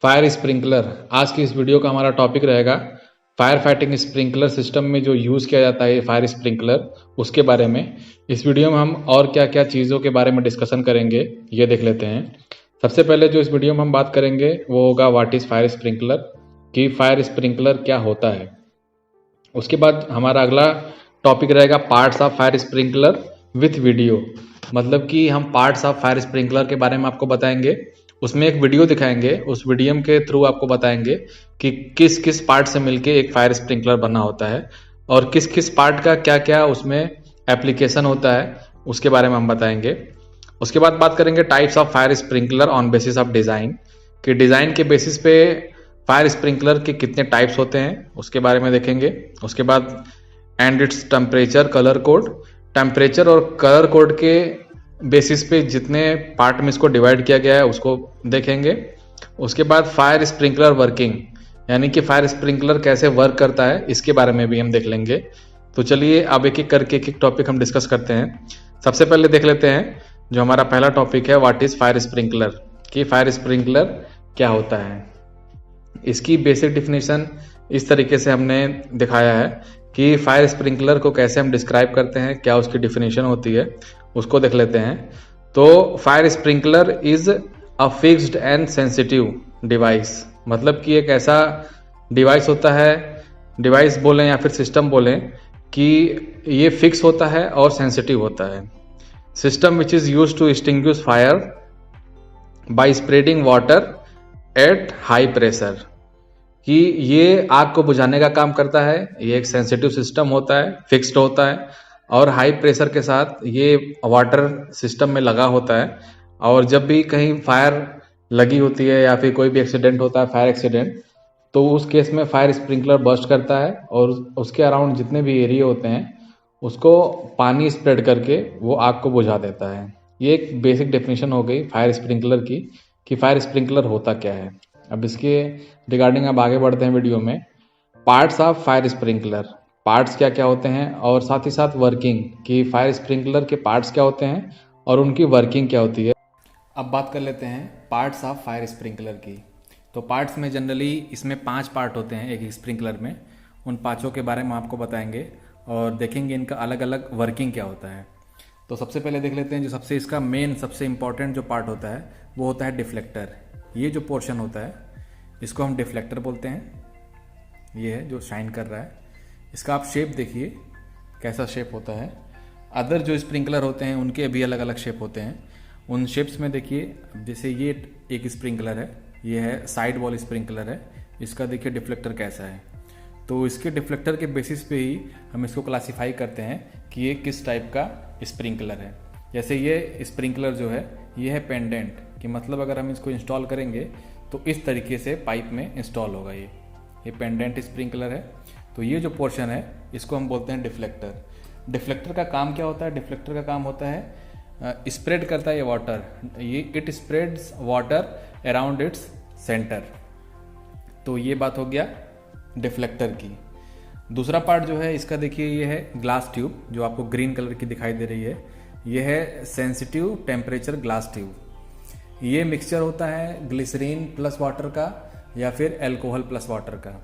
Fire sprinkler. आज की इस वीडियो का हमारा टॉपिक रहेगा फायर फाइटिंग स्प्रिंकलर सिस्टम में जो यूज़ किया जाता है फायर स्प्रिंकलर, उसके बारे में। इस वीडियो में हम और क्या क्या चीज़ों के बारे में डिस्कशन करेंगे, ये देख लेते हैं। सबसे पहले जो इस वीडियो में हम बात करेंगे वो होगा व्हाट इज़ फायर स्प्रिंकलर, कि फायर स्प्रिंकलर क्या होता है। उसके बाद हमारा अगला टॉपिक रहेगा parts of fire sprinkler with video, मतलब कि हम पार्ट्स ऑफ फायर स्प्रिंकलर के बारे में आपको बताएंगे। उसमें एक वीडियो दिखाएंगे, उस वीडियो के थ्रू आपको बताएंगे कि किस किस पार्ट से मिलके एक फायर स्प्रिंकलर बना होता है और किस किस पार्ट का क्या क्या उसमें एप्लीकेशन होता है, उसके बारे में हम बताएंगे। उसके बाद बात करेंगे types of fire sprinkler on basis of design, कि डिज़ाइन के बेसिस पे फायर स्प्रिंकलर के कितने टाइप्स होते हैं, उसके बारे में देखेंगे। उसके बाद and its temperature colour code, temperature और कलर कोड के बेसिस पे जितने पार्ट में इसको डिवाइड किया गया है उसको देखेंगे। उसके बाद फायर स्प्रिंकलर वर्किंग, यानी कि फायर स्प्रिंकलर कैसे वर्क करता है, इसके बारे में भी हम देख लेंगे। तो चलिए अब एक एक करके एक एक टॉपिक हम डिस्कस करते हैं। सबसे पहले देख लेते हैं जो हमारा पहला टॉपिक है, व्हाट इज फायर स्प्रिंकलर, कि फायर स्प्रिंकलर क्या होता है। इसकी बेसिक डिफिनेशन इस तरीके से हमने दिखाया है कि फायर स्प्रिंकलर को कैसे हम डिस्क्राइब करते हैं, क्या उसकी डिफिनेशन होती है, उसको देख लेते हैं। तो fire sprinkler is a fixed and sensitive device, मतलब कि एक ऐसा डिवाइस होता है, डिवाइस बोलें या फिर सिस्टम बोलें, कि ये फिक्स होता है और सेंसिटिव होता है। System which is use to extinguish fire by spreading water at high pressure, कि ये आग को बुझाने का काम करता है। ये एक सेंसिटिव सिस्टम होता है, फिक्स्ड होता है और हाई प्रेशर के साथ ये वाटर सिस्टम में लगा होता है। और जब भी कहीं फायर लगी होती है या फिर कोई भी एक्सीडेंट होता है, फायर एक्सीडेंट, तो उस केस में फायर स्प्रिंकलर बर्स्ट करता है और उसके अराउंड जितने भी एरिया होते हैं उसको पानी स्प्रेड करके वो आग को बुझा देता है। ये एक बेसिक डेफिनेशन हो गई फायर स्प्रिंकलर की, कि फायर स्प्रिंकलर होता क्या है। अब इसके रिगार्डिंग अब आगे बढ़ते हैं वीडियो में। Parts of fire sprinkler, parts क्या क्या होते हैं, और साथ ही साथ वर्किंग, कि फायर स्प्रिंकलर के पार्ट्स क्या होते हैं और उनकी वर्किंग क्या होती है। अब बात कर लेते हैं पार्ट्स ऑफ फायर स्प्रिंकलर की। तो पार्ट्स में जनरली इसमें 5 पार्ट होते हैं एक स्प्रिंकलर में। उन पाँचों के बारे में आपको बताएंगे और देखेंगे इनका अलग अलग वर्किंग क्या होता है। तो सबसे पहले देख लेते हैं जो सबसे इसका मेन सबसे इंपॉर्टेंट जो पार्ट होता है वो होता है डिफ्लेक्टर। ये जो पोर्शन होता है इसको हम डिफ्लेक्टर बोलते हैं। ये है जो शाइन कर रहा है, इसका आप शेप देखिए कैसा शेप होता है। अदर जो स्प्रिंकलर होते हैं उनके भी अलग अलग शेप होते हैं। उन शेप्स में देखिए, जैसे ये एक स्प्रिंकलर है, ये है साइड वॉल स्प्रिंकलर है, इसका देखिए डिफ्लेक्टर कैसा है। तो इसके डिफ्लेक्टर के बेसिस पे ही हम इसको क्लासीफाई करते हैं कि ये किस टाइप का स्प्रिंकलर है। जैसे ये स्प्रिंकलर जो है ये है पेंडेंट, कि मतलब अगर हम इसको इंस्टॉल करेंगे तो इस तरीके से पाइप में इंस्टॉल होगा। ये पेंडेंट स्प्रिंकलर है। तो ये जो पोर्शन है इसको हम बोलते हैं डिफ्लेक्टर। डिफ्लेक्टर का काम क्या होता है? डिफ्लेक्टर का काम होता है स्प्रेड करता है ये वाटर, ये it spreads water around its centre. तो ये बात हो गया डिफ्लेक्टर की। दूसरा पार्ट जो है इसका देखिए, ये है ग्लास ट्यूब, जो आपको ग्रीन कलर की दिखाई दे रही है। ये है सेंसिटिव टेम्परेचर ग्लास ट्यूब। ये मिक्सचर होता है ग्लिसरीन प्लस वाटर का या फिर अल्कोहल प्लस वाटर का।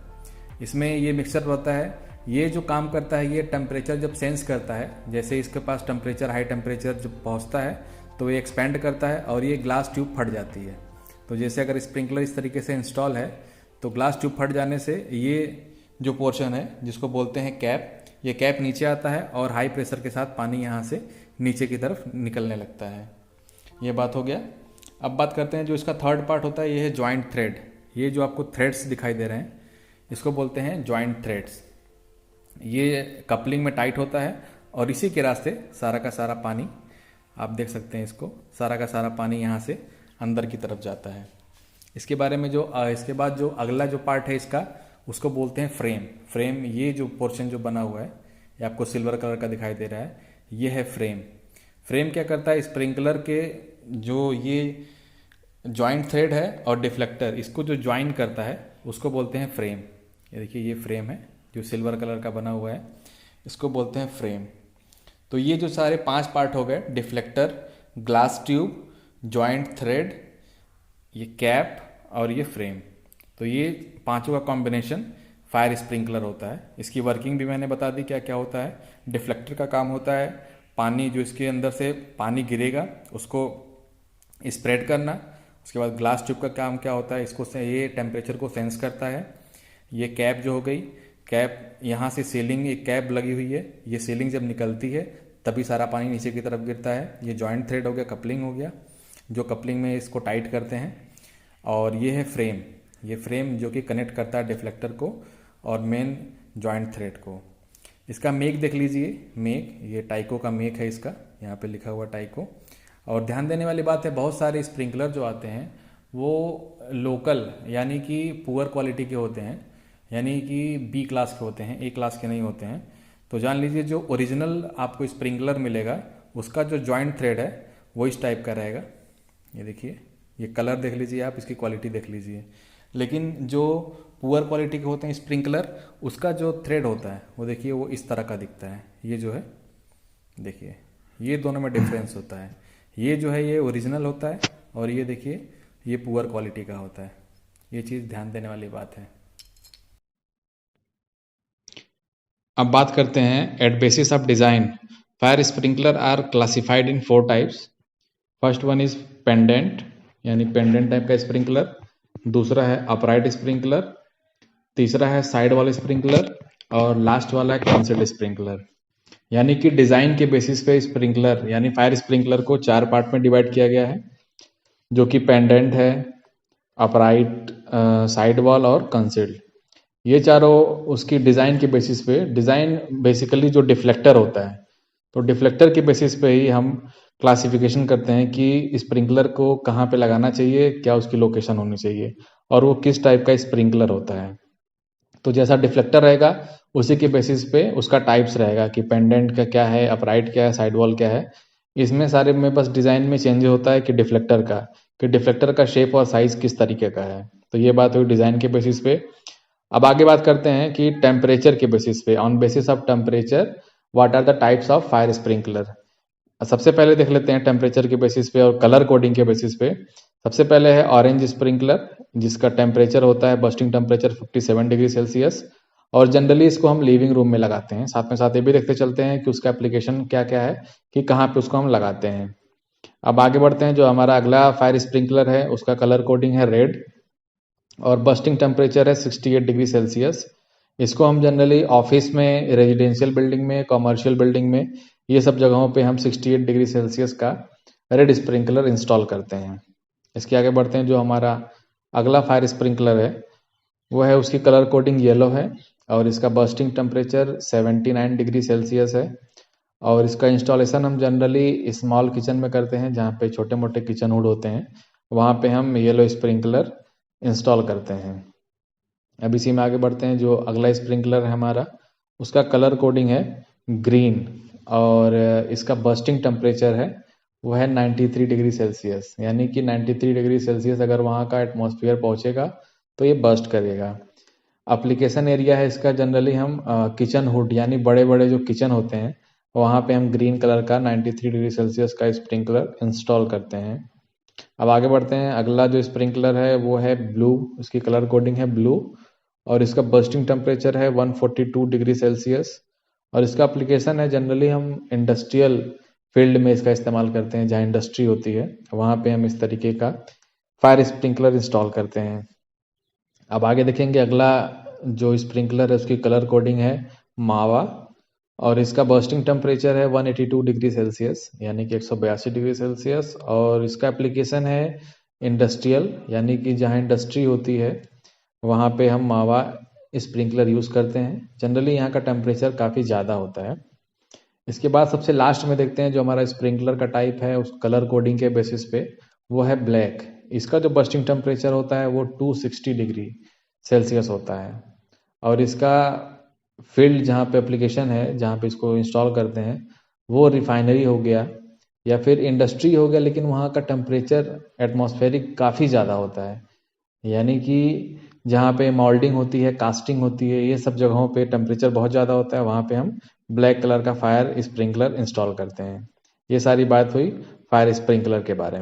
इसमें ये मिक्सचर होता है। ये जो काम करता है, ये टेम्परेचर जब सेंस करता है, जैसे इसके पास टेम्परेचर हाई टेम्परेचर जब पहुंचता है तो ये एक्सपेंड करता है और ये ग्लास ट्यूब फट जाती है। तो जैसे अगर स्प्रिंकलर इस तरीके से इंस्टॉल है तो ग्लास ट्यूब फट जाने से ये जो पोर्शन है जिसको बोलते हैं कैप, ये कैप नीचे आता है और हाई प्रेशर के साथ पानी यहाँ से नीचे की तरफ निकलने लगता है। ये बात हो गया। अब बात करते हैं जो इसका थर्ड पार्ट होता है, ये है जॉइंट थ्रेड। ये जो आपको थ्रेड्स दिखाई दे रहे हैं इसको बोलते हैं जॉइंट थ्रेड्स। ये कपलिंग में टाइट होता है और इसी के रास्ते सारा का सारा पानी, आप देख सकते हैं इसको, सारा का सारा पानी यहाँ से अंदर की तरफ जाता है। इसके बारे में जो इसके बाद जो अगला जो पार्ट है इसका, उसको बोलते हैं फ्रेम। फ्रेम, ये जो पोर्शन जो बना हुआ है ये आपको सिल्वर कलर का दिखाई दे रहा है, ये है फ्रेम। फ्रेम क्या करता है? स्प्रिंकलर के जो ये जॉइंट थ्रेड है और डिफ्लेक्टर, इसको जो ज्वाइन करता है उसको बोलते हैं फ्रेम। ये देखिए ये फ्रेम है जो सिल्वर कलर का बना हुआ है, इसको बोलते हैं फ्रेम। तो ये जो सारे 5 पार्ट हो गए, deflector, glass tube, joint thread, ये कैप और ये फ्रेम। तो ये पांचों का कॉम्बिनेशन फायर स्प्रिंकलर होता है। इसकी वर्किंग भी मैंने बता दी क्या क्या होता है। डिफ्लेक्टर का काम होता है पानी जो इसके अंदर से पानी गिरेगा उसको स्प्रेड करना। उसके बाद ग्लास ट्यूब का काम क्या होता है, इसको से ये टेम्परेचर को सेंस करता है। ये कैप जो हो गई, कैप यहाँ से सीलिंग एक कैप लगी हुई है, ये सीलिंग जब निकलती है तभी सारा पानी नीचे की तरफ गिरता है। ये जॉइंट थ्रेड हो गया, कपलिंग हो गया, जो कपलिंग में इसको टाइट करते हैं। और ये है फ्रेम, ये फ्रेम जो कि कनेक्ट करता है डिफ्लेक्टर को और मेन जॉइंट थ्रेड को। इसका मेक देख लीजिए, मेक ये टाइको का मेक है, इसका यहाँ पे लिखा हुआ टाइको। और ध्यान देने वाली बात है, बहुत सारे स्प्रिंकलर जो आते हैं वो लोकल यानी कि पुअर क्वालिटी के होते हैं, यानी कि बी क्लास के होते हैं, ए क्लास के नहीं होते हैं। तो जान लीजिए जो ओरिजिनल आपको स्प्रिंकलर मिलेगा उसका जो जॉइंट थ्रेड है वो इस टाइप का रहेगा। ये देखिए, ये कलर देख लीजिए आप, इसकी क्वालिटी देख लीजिए। लेकिन जो पुअर क्वालिटी के होते हैं स्प्रिंकलर, उसका जो थ्रेड होता है वो देखिए वो इस तरह का दिखता है। ये जो है देखिए, ये दोनों में डिफरेंस होता है। ये जो है ये ओरिजिनल होता है और ये देखिए ये पुअर क्वालिटी का होता है। ये चीज़ ध्यान देने वाली बात है। अब बात करते हैं at basis of design. Fire sprinkler are classified in 4 types. First one is pendant, यानी पेंडेंट टाइप का स्प्रिंकलर। दूसरा है अपराइट स्प्रिंकलर। तीसरा है साइड वॉल स्प्रिंकलर। और लास्ट वाला है कंसील्ड स्प्रिंकलर। यानी कि डिजाइन के बेसिस पे स्प्रिंकलर यानी फायर स्प्रिंकलर को 4 पार्ट में डिवाइड किया गया है, जो कि पेंडेंट है, अपराइट, साइड वॉल और कंसील्ड। ये चारों उसकी डिजाइन के बेसिस पे, डिजाइन बेसिकली जो डिफ्लेक्टर होता है, तो डिफ्लेक्टर के बेसिस पे ही हम क्लासिफिकेशन करते हैं कि स्प्रिंकलर को कहाँ पे लगाना चाहिए, क्या उसकी लोकेशन होनी चाहिए और वो किस टाइप का स्प्रिंकलर होता है। तो जैसा डिफ्लेक्टर रहेगा उसी के बेसिस पे उसका टाइप्स रहेगा कि पेंडेंट का क्या है, अपराइट क्या है, साइड वॉल क्या है। इसमें सारे में बस डिजाइन में चेंज होता है कि डिफ्लेक्टर का शेप और साइज किस तरीके का है। तो ये बात हुई डिजाइन के बेसिस पे। अब आगे बात करते हैं कि टेम्परेचर के बेसिस पे, on basis of temperature what are the types of fire sprinkler. सबसे पहले देख लेते हैं टेम्परेचर के बेसिस पे और कलर कोडिंग के बेसिस पे। सबसे पहले है ऑरेंज स्प्रिंकलर, जिसका टेम्परेचर होता है बस्टिंग टेम्परेचर 57 डिग्री सेल्सियस। और जनरली इसको हम लिविंग रूम में लगाते हैं। साथ में साथ ये भी देखते चलते हैं कि उसका एप्लीकेशन क्या क्या है, कि कहाँ पे उसको हम लगाते हैं। अब आगे बढ़ते हैं, जो हमारा अगला फायर स्प्रिंकलर है उसका कलर कोडिंग है रेड और बस्टिंग टेम्परेचर है 68 डिग्री सेल्सियस। इसको हम जनरली ऑफिस में, रेजिडेंशियल बिल्डिंग में, कमर्शियल बिल्डिंग में, ये सब जगहों पे हम 68 डिग्री सेल्सियस का रेड स्प्रिंकलर इंस्टॉल करते हैं। इसके आगे बढ़ते हैं, जो हमारा अगला फायर स्प्रिंकलर है वो है, उसकी कलर कोडिंग येलो है और इसका बस्टिंग टेम्परेचर 79 डिग्री सेल्सियस है। और इसका इंस्टॉलेशन हम जनरली स्मॉल किचन में करते हैं, जहाँ पे छोटे मोटे किचन हुड होते हैं, वहाँ पे हम येलो स्प्रिंकलर इंस्टॉल करते हैं। अब इसी में आगे बढ़ते हैं, जो अगला स्प्रिंकलर है हमारा उसका कलर कोडिंग है ग्रीन और इसका बस्टिंग टेम्परेचर है वो है 93 डिग्री सेल्सियस। यानी कि 93 डिग्री सेल्सियस अगर वहाँ का एटमॉस्फेयर पहुँचेगा तो ये बस्ट करेगा। एप्लीकेशन एरिया है इसका, जनरली हम किचन हुड यानी बड़े बड़े जो किचन होते हैं वहाँ पे हम ग्रीन कलर का 93 डिग्री सेल्सियस का स्प्रिंकलर इंस्टॉल करते हैं। अब आगे बढ़ते हैं, अगला जो स्प्रिंकलर है वो है ब्लू, उसकी कलर कोडिंग है ब्लू और इसका बस्टिंग टेम्परेचर है 142 डिग्री सेल्सियस। और इसका एप्लीकेशन है, जनरली हम इंडस्ट्रियल फील्ड में इसका इस्तेमाल करते हैं, जहाँ इंडस्ट्री होती है वहाँ पे हम इस तरीके का फायर स्प्रिंकलर इंस्टॉल करते हैं। अब आगे देखेंगे, अगला जो स्प्रिंकलर है उसकी कलर कोडिंग है मावा और इसका बर्स्टिंग टेम्परेचर है 182 डिग्री सेल्सियस, यानी कि 182 डिग्री सेल्सियस। और इसका एप्लीकेशन है इंडस्ट्रियल, यानी कि जहाँ इंडस्ट्री होती है वहाँ पे हम मावा स्प्रिंकलर यूज़ करते हैं। जनरली यहाँ का टेम्परेचर काफ़ी ज़्यादा होता है। इसके बाद सबसे लास्ट में देखते हैं, जो हमारा स्प्रिंकलर का टाइप है उस कलर कोडिंग के बेसिस पे, वो है ब्लैक। इसका जो बर्स्टिंग टेम्परेचर होता है वो 260 डिग्री सेल्सियस होता है। और इसका फील्ड जहाँ पे एप्लीकेशन है, जहाँ पे इसको इंस्टॉल करते हैं, वो रिफाइनरी हो गया या फिर इंडस्ट्री हो गया, लेकिन वहाँ का टेम्परेचर एटमॉस्फेरिक काफ़ी ज़्यादा होता है। यानी कि जहाँ पे मोल्डिंग होती है, कास्टिंग होती है, ये सब जगहों पे टेम्परेचर बहुत ज़्यादा होता है, वहाँ पे हम ब्लैक कलर का फायर स्प्रिंकलर इंस्टॉल करते हैं। ये सारी बात हुई फायर स्प्रिंकलर के बारे में।